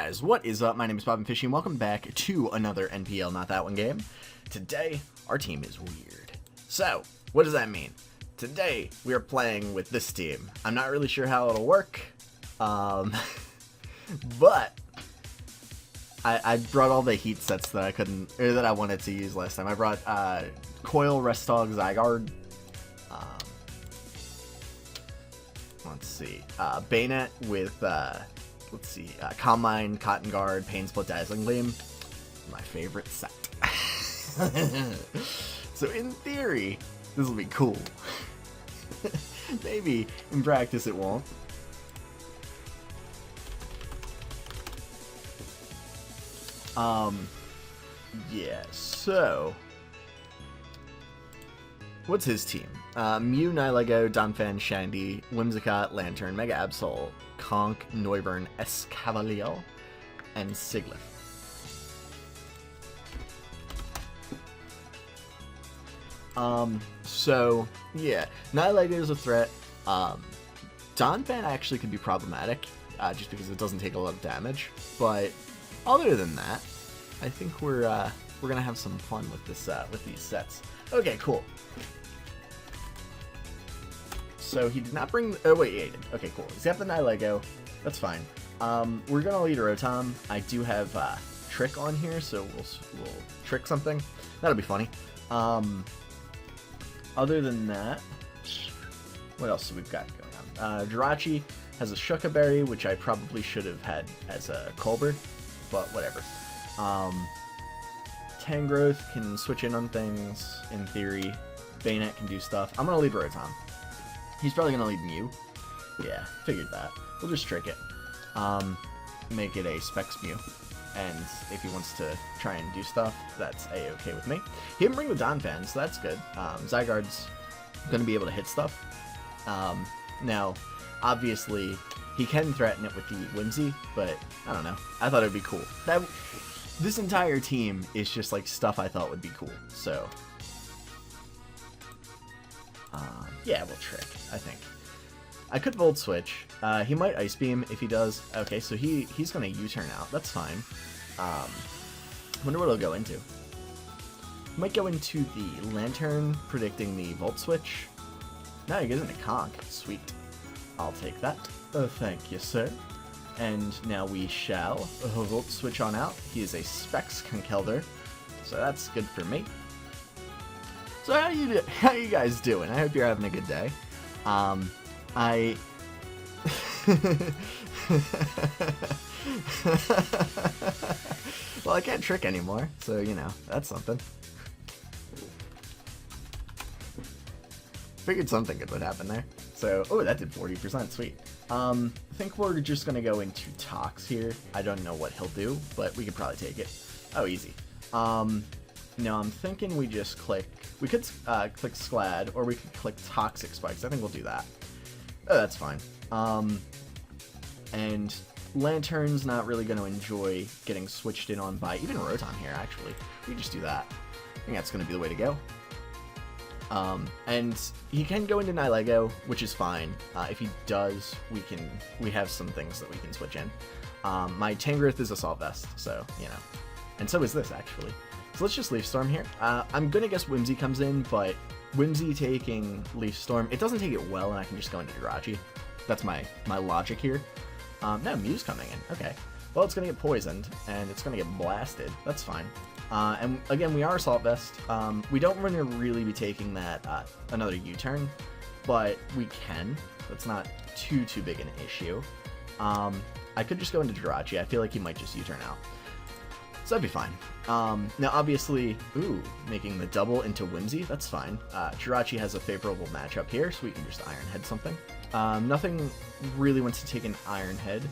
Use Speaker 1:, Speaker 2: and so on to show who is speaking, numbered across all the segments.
Speaker 1: guys, what is up? My name is Bob and Fishy, and welcome back to another NPL Not That One game. Today, our team is weird. So, what does that mean? Today, we are playing with this team. I'm not really sure how it'll work, but I brought all the heat sets that I wanted to use last time. I brought Coil, Restog, Zygarde. Let's see, Bayonet with Calm Mind, Cotton Guard, Pain Split, Dazzling Gleam. My favorite set. So in theory, this will be cool. Maybe in practice it won't. Yeah, so what's his team? Mew, Nihilego, Donphan, Shandy, Whimsicott, Lantern, Mega Absol, Conk, Noivern, Escavalier, and Sigilyph. So, yeah, Nihilego is a threat. Donphan actually could be problematic, just because it doesn't take a lot of damage, but other than that, I think we're gonna have some fun with this, with these sets. Okay, cool. So he did not bring. Oh wait, yeah, he did. Okay, cool. He's got the Nihilego. That's fine. We're gonna lead Rotom. I do have Trick on here, so we'll trick something. That'll be funny. Other than that, what else have we got going on? Jirachi has a Shuka Berry, which I probably should have had as a Colbert, but whatever. Tangrowth can switch in on things in theory. Bayonet can do stuff. I'm gonna lead Rotom. He's probably gonna lead Mew. Yeah, figured that. We'll just trick it. Make it a Specs Mew. And if he wants to try and do stuff, that's a-okay with me. He didn't bring the Donphan, so that's good. Zygarde's gonna be able to hit stuff. Now, obviously, he can threaten it with the Whimsy, but I don't know. I thought it would be cool. This entire team is just like stuff I thought would be cool, so yeah, we'll trick, I think. I could Volt Switch. He might Ice Beam if he does. Okay, so he's going to U-turn out. That's fine. Wonder what he'll go into. He might go into the Lantern, predicting the Volt Switch. No, he goes into Conk. Sweet. I'll take that. Thank you, sir. And now we shall Volt Switch on out. He is a Specs Conkeldurr, so that's good for me. So how you guys doing? I hope you're having a good day. Well, I can't trick anymore, so you know, that's something. Figured something good would happen there. So, oh, that did 40%, sweet. I think we're just gonna go into Tox here. I don't know what he'll do, but we could probably take it. Oh, easy. No, I'm thinking we just click. We could click Sklad, or we could click Toxic Spikes. I think we'll do that. Oh, that's fine. And Lantern's not really going to enjoy getting switched in on by even Rotom here, actually. We can just do that. I think that's going to be the way to go. And he can go into Nihilego, which is fine. If he does, we have some things that we can switch in. My Tangrowth is Assault Vest, so, you know. And so is this, actually. So let's just Leaf Storm here. I'm going to guess Whimsy comes in, but Whimsy taking Leaf Storm, it doesn't take it well, and I can just go into Jirachi. That's my logic here. No, Mew's coming in. Okay. Well, it's going to get poisoned, and it's going to get blasted. That's fine. And again, we are Assault Vest. We don't want to really be taking that another U-turn, but we can. That's not too big an issue. I could just go into Jirachi. I feel like he might just U-turn out. So that'd be fine. Now, obviously, making the double into Whimsy, that's fine. Jirachi has a favorable matchup here, so we can just Iron Head something. Nothing really wants to take an Iron Head.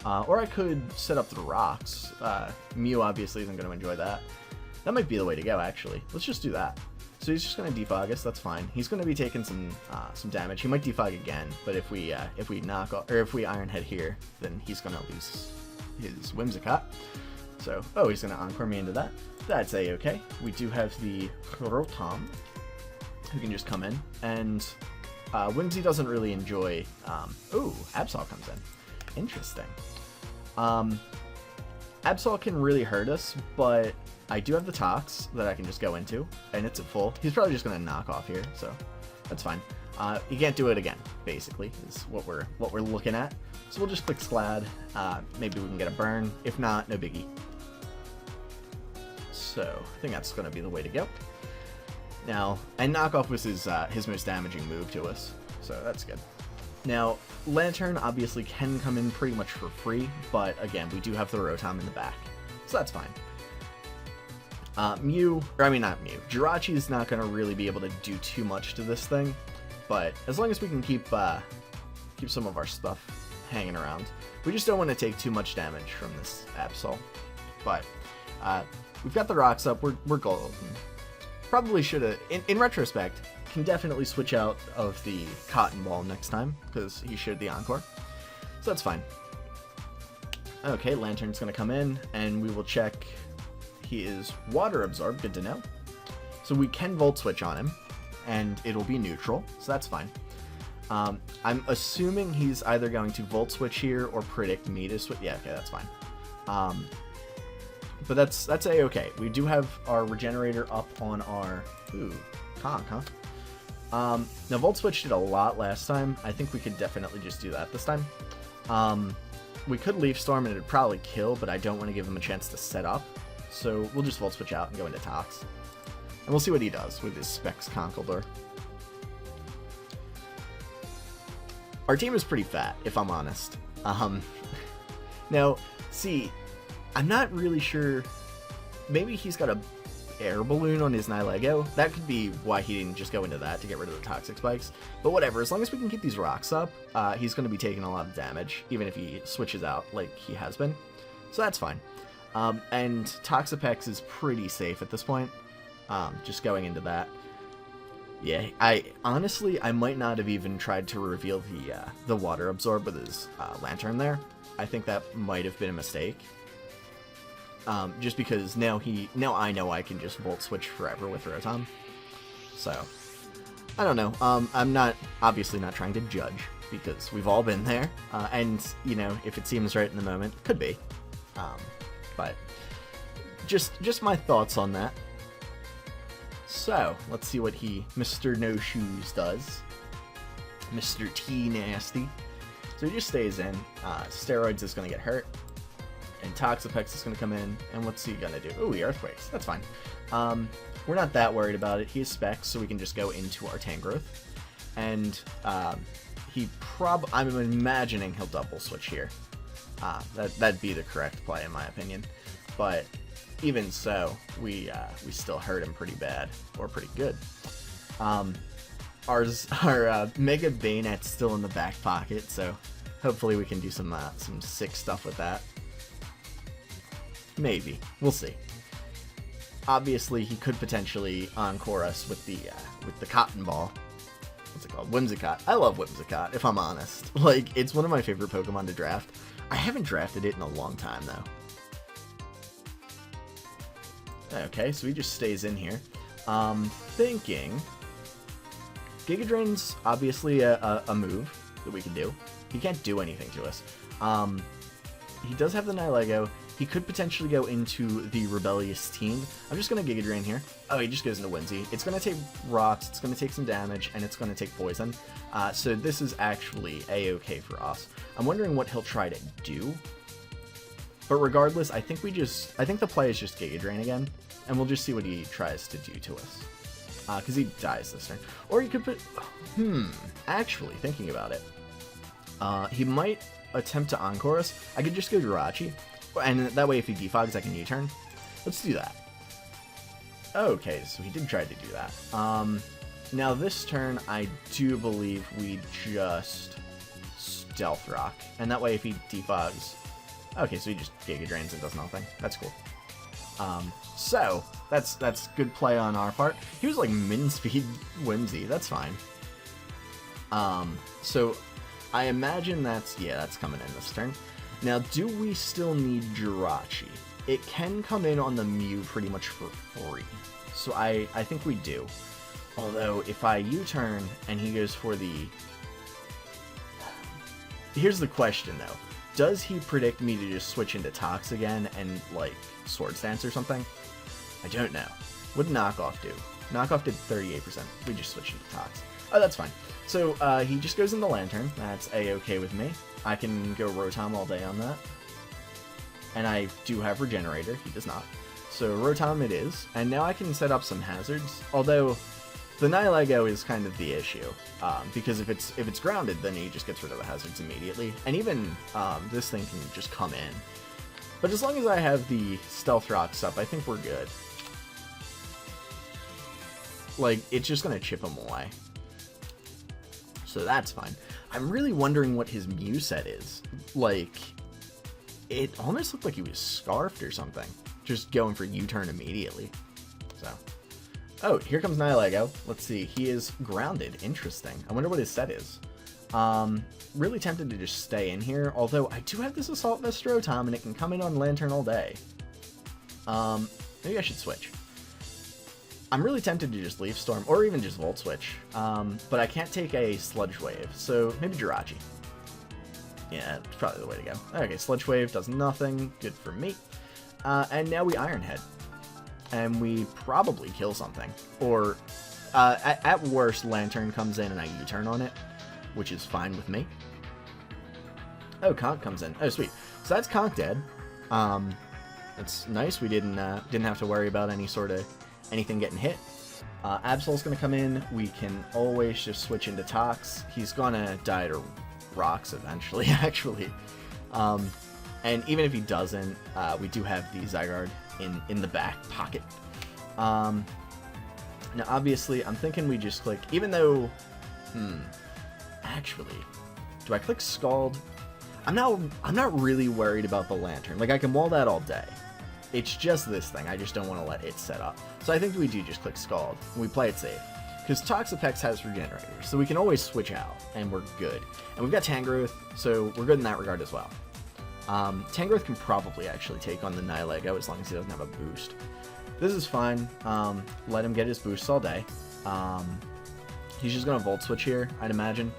Speaker 1: Or I could set up the rocks. Mew obviously isn't going to enjoy that. That might be the way to go, actually. Let's just do that. So he's just going to defog us. That's fine. He's going to be taking some damage. He might defog again, but if we knock off, or if we Iron Head here, then he's going to lose his Whimsicott. So, he's going to Encore me into that. That's a-okay. We do have the Rotom, who can just come in, and Whimsy doesn't really enjoy... Absol comes in. Interesting. Absol can really hurt us, but I do have the Tox that I can just go into, and it's at full. He's probably just going to knock off here, so that's fine. He can't do it again, basically, is what we're looking at. So we'll just click Sklad. Maybe we can get a burn. If not, no biggie. So I think that's going to be the way to go. Now, and knockoff was his most damaging move to us, so that's good. Now, Lantern obviously can come in pretty much for free, but again, we do have the Rotom in the back, so that's fine. Not Mew. Jirachi is not going to really be able to do too much to this thing, but as long as we can keep some of our stuff hanging around, we just don't want to take too much damage from this Absol. But we've got the rocks up. We're golden. Probably should have, in retrospect, can definitely switch out of the Cotton Ball next time, because he showed the Encore. So that's fine. Okay, Lantern's going to come in, and we will check. He is Water Absorb, good to know. So we can Volt Switch on him, and it'll be neutral, so that's fine. I'm assuming he's either going to Volt Switch here or predict me to switch. Yeah, okay, that's fine. But that's A-okay. We do have our Regenerator up on our... Ooh, Conk, huh? Now, Volt Switch did a lot last time. I think we could definitely just do that this time. We could Leaf Storm and it'd probably kill, but I don't want to give him a chance to set up. So we'll just Volt Switch out and go into Tox. And we'll see what he does with his Specs Conkeldurr. Our team is pretty fat, if I'm honest. Now, see, I'm not really sure. Maybe he's got a air balloon on his Nihilego. That could be why he didn't just go into that to get rid of the Toxic Spikes. But whatever, as long as we can keep these rocks up, he's going to be taking a lot of damage, even if he switches out like he has been. So that's fine. And Toxapex is pretty safe at this point. Just going into that. Yeah, honestly, I might not have even tried to reveal the Water Absorb with his Lantern there. I think that might have been a mistake. Just because now I know I can just Volt Switch forever with Rotom. So, I don't know. I'm obviously not trying to judge, because we've all been there. And, you know, if it seems right in the moment, could be. But, just my thoughts on that. So, let's see what Mr. No Shoes does. Mr. T Nasty. So he just stays in. Steroids is going to get hurt. And Toxapex is going to come in. And what's he going to do? Ooh, he Earthquakes. That's fine. We're not that worried about it. He has Specs, so we can just go into our Tangrowth. And I'm imagining he'll double switch here. That'd be the correct play in my opinion. But even so, we still hurt him pretty bad, or pretty good. Our Mega Bayonet's still in the back pocket, so hopefully we can do some sick stuff with that. Maybe. We'll see. Obviously, he could potentially Encore us with the Cotton Ball. What's it called? Whimsicott. I love Whimsicott, if I'm honest. Like, it's one of my favorite Pokemon to draft. I haven't drafted it in a long time, though. Okay, so he just stays in here. Thinking... Giga Drain's obviously a move that we can do. He can't do anything to us. He does have the Nihilego. He could potentially go into the Rebellious Teen. I'm just going to Giga Drain here. Oh, he just goes into Whimsy. It's going to take rocks, it's going to take some damage, and it's going to take poison. So this is actually A-okay for us. I'm wondering what he'll try to do. But regardless, I think the play is just Giga Drain again, and we'll just see what he tries to do to us. Because he dies this turn. Or he could put... Actually, thinking about it. He might attempt to Encore us. I could just go Jirachi. And that way, if he defogs, I can U-turn. Let's do that. Okay, so he did try to do that. Now, this turn, I do believe we just Stealth Rock. And that way, if he defogs... Okay, so he just Giga Drains and does nothing. That's cool. So, that's good play on our part. He was like min-speed Whimsy. That's fine. So, I imagine that's coming in this turn. Now, do we still need Jirachi? It can come in on the Mew pretty much for free. So I think we do. Although, if I U-turn and he goes for the... Here's the question, though. does he predict me to just switch into Tox again and, like, Sword Stance or something? I don't know. What did Knockoff do? Knockoff did 38%. We just switched into Tox. Oh, that's fine. So, he just goes into Lantern. That's A-okay with me. I can go Rotom all day on that. And I do have Regenerator. He does not. So, Rotom it is. And now I can set up some hazards. Although, the Nihilego is kind of the issue. Because if it's grounded, then he just gets rid of the hazards immediately. And even this thing can just come in. But as long as I have the Stealth Rocks up, I think we're good. Like, it's just going to chip him away. So that's fine. I'm really wondering what his Mew set is. Like, it almost looked like he was scarfed or something. Just going for U-turn immediately. So. Oh, here comes Nihilego. Let's see. He is grounded. Interesting. I wonder what his set is. Really tempted to just stay in here. Although, I do have this Assault Vest Rotom, and it can come in on Lantern all day. Maybe I should switch. I'm really tempted to just Leaf Storm, or even just Volt Switch. But I can't take a Sludge Wave, so maybe Jirachi. Yeah, it's probably the way to go. Okay, Sludge Wave does nothing. Good for me. And now we Iron Head. And we probably kill something. Or, at worst, Lantern comes in and I U-turn on it, which is fine with me. Oh, Conk comes in. Oh, sweet. So that's Conk dead. It's nice. We didn't have to worry about any sort of anything getting hit. Absol's gonna come in. We can always just switch into Tox. He's gonna die to Rocks eventually, actually. And even if he doesn't, we do have the Zygarde in the back pocket. Now, obviously, I'm thinking we just click, even though, actually, do I click Scald? I'm not really worried about the Lantern. Like, I can wall that all day. It's just this thing. I just don't want to let it set up. So I think we do just click Scald, and we play it safe. Because Toxapex has Regenerators, so we can always switch out, and we're good. And we've got Tangrowth, so we're good in that regard as well. Tangrowth can probably actually take on the Nihilego as long as he doesn't have a boost. This is fine. Let him get his boosts all day. He's just going to Volt Switch here, I'd imagine.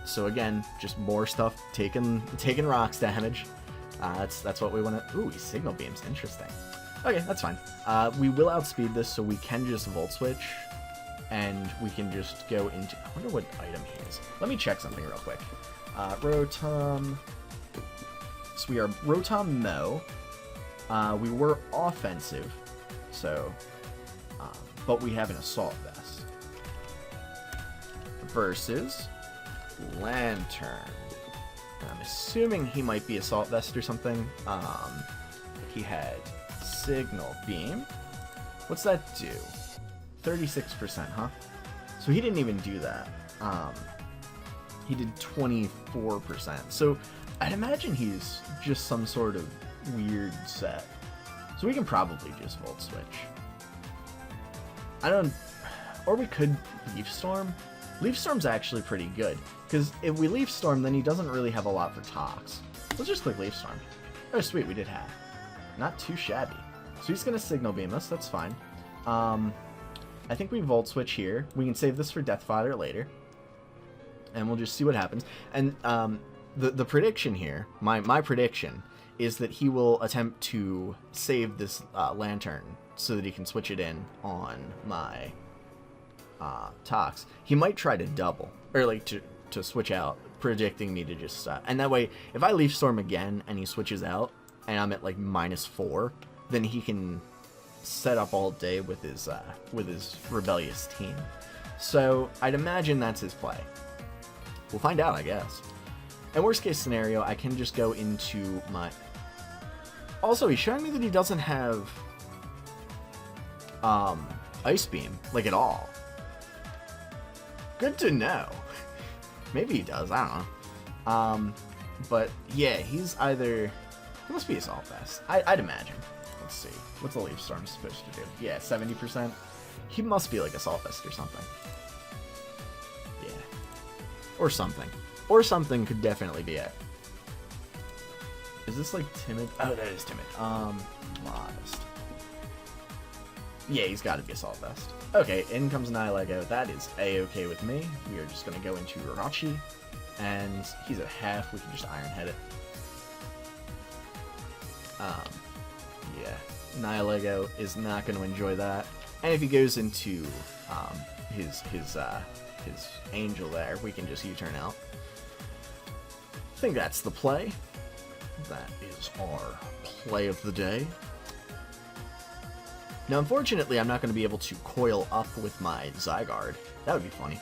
Speaker 1: So again, just more stuff taking Rocks damage. That's what we want to... Ooh, he Signal Beams. Interesting. Okay, that's fine. We will outspeed this, so we can just Volt Switch. And we can just go into... I wonder what item he is. Let me check something real quick. Rotom... So we are Rotom Mo. We were offensive. So... but we have an Assault Vest. Versus... Lantern. I'm assuming he might be Assault Vest or something. He had Signal Beam. What's that do? 36%, huh? So he didn't even do that. He did 24%. So I'd imagine he's just some sort of weird set. So we can probably just Volt Switch. Or we could Leaf Storm. Leaf Storm's actually pretty good, because if we Leaf Storm, then he doesn't really have a lot for Tox. Let's just click Leaf Storm. Oh, sweet, we did have. Not too shabby. So he's going to Signal Beam us, that's fine. I think we Volt Switch here. We can save this for Death Fodder later. And we'll just see what happens. And the prediction here, my prediction, is that he will attempt to save this Lantern so that he can switch it in on my... Tox. He might try to double, or like to switch out, predicting me to just and that way, if I Leaf Storm again and he switches out, and I'm at like -4, then he can set up all day with his rebellious team. So I'd imagine that's his play. We'll find out, I guess. And worst case scenario, I can just go into my... Also, he's showing me that he doesn't have Ice Beam, like at all. Good to know. Maybe he does, I don't know. But yeah, he's either... He must be Assault Vest, I'd imagine. Let's see. What's a Leaf Storm supposed to do? Yeah, 70%. He must be like Assault Vest or something. Yeah. Or something. Or something could definitely be it. Is this like Timid? Oh, that is Timid. Modest. Yeah, he's got to be Assault Vest. Okay, in comes Nihilego. That is A-okay with me. We are just going to go into Jirachi. And he's at half. We can just Iron Head it. Yeah, Nihilego is not going to enjoy that. And if he goes into his Angel there, we can just U-turn out. I think that's the play. That is our play of the day. Now, unfortunately, I'm not going to be able to coil up with my Zygarde. That would be funny.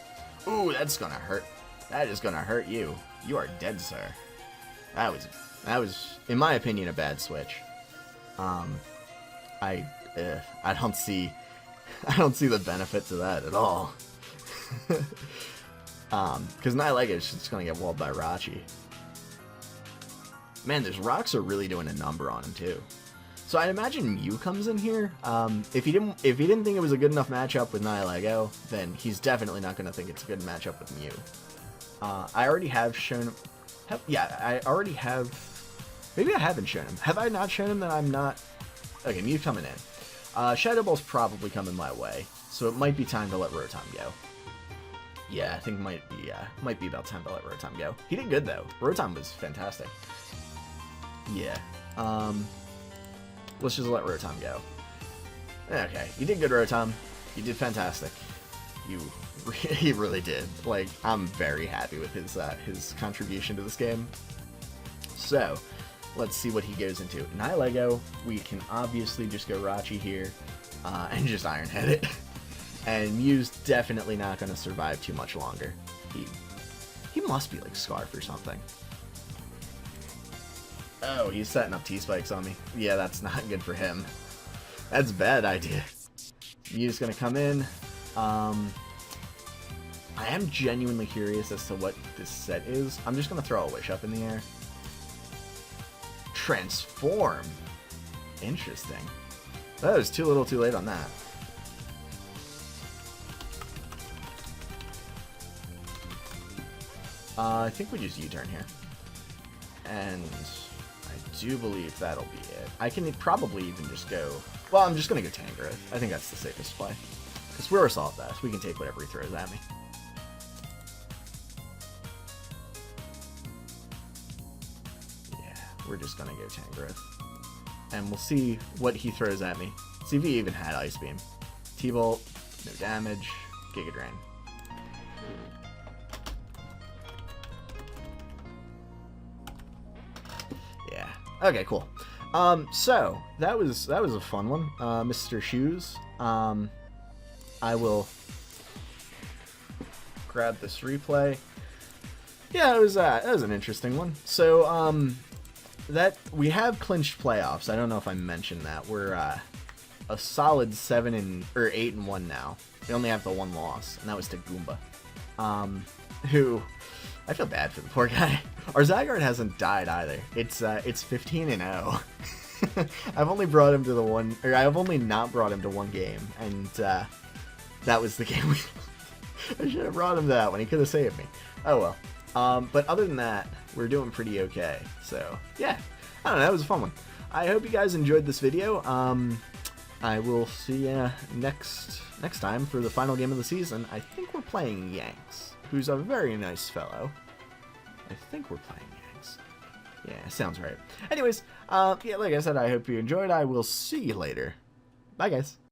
Speaker 1: Ooh, that's going to hurt. That is going to hurt you. You are dead, sir. That was, in my opinion, a bad switch. I don't see the benefit to that at all. Because Nihilego is just going to get walled by Rachi. Man, those rocks are really doing a number on him too. So I imagine Mew comes in here. If he didn't think it was a good enough matchup with Nihilego, then he's definitely not going to think it's a good matchup with Mew. I already have shown him. I already have. Maybe I haven't shown him. Have I not shown him that I'm not? Okay, Mew coming in. Shadow Ball's probably coming my way, so it might be time to let Rotom go. Yeah, I think it might be about time to let Rotom go. He did good though. Rotom was fantastic. Yeah. Let's just let Rotom go. Okay, you did good, Rotom. You did fantastic. He really did. Like, I'm very happy with his contribution to this game. So, let's see what he goes into. Nihilego, we can obviously just go Rachi here, and just Iron Head it. And Mew's definitely not going to survive too much longer. He must be like Scarf or something. Oh, he's setting up T-Spikes on me. Yeah, that's not good for him. That's a bad idea. Mew's gonna come in. I am genuinely curious as to what this set is. I'm just gonna throw a Wish Up in the air. Transform. Interesting. That was too little too late on that. I think we just U-turn here. And I do believe that'll be it. I can probably even just go... Well, I'm just going to go Tangrowth. I think that's the safest play. Because we're Assault Vest. We can take whatever he throws at me. Yeah, we're just going to go Tangrowth. And we'll see what he throws at me. See if he even had Ice Beam. T-Bolt, no damage, Giga Drain. Okay, cool. So that was a fun one, Mr. Shoes. I will grab this replay. Yeah, it was an interesting one. So that we have clinched playoffs. I don't know if I mentioned that. We're a solid 8-1 now. We only have the one loss, and that was to Goomba, who. I feel bad for the poor guy. Our Zygarde hasn't died either. It's 15-0. I've only brought him to the one, or I've only not brought him to one game, and that was the game we. I should have brought him to that one. He could have saved me. Oh well. But other than that, we're doing pretty okay. So yeah, I don't know. That was a fun one. I hope you guys enjoyed this video. I will see you next time for the final game of the season. I think we're playing Yanks, who's a very nice fellow. I think we're playing Yanks. Yeah, sounds right. Anyways, yeah, like I said, I hope you enjoyed. I will see you later. Bye, guys.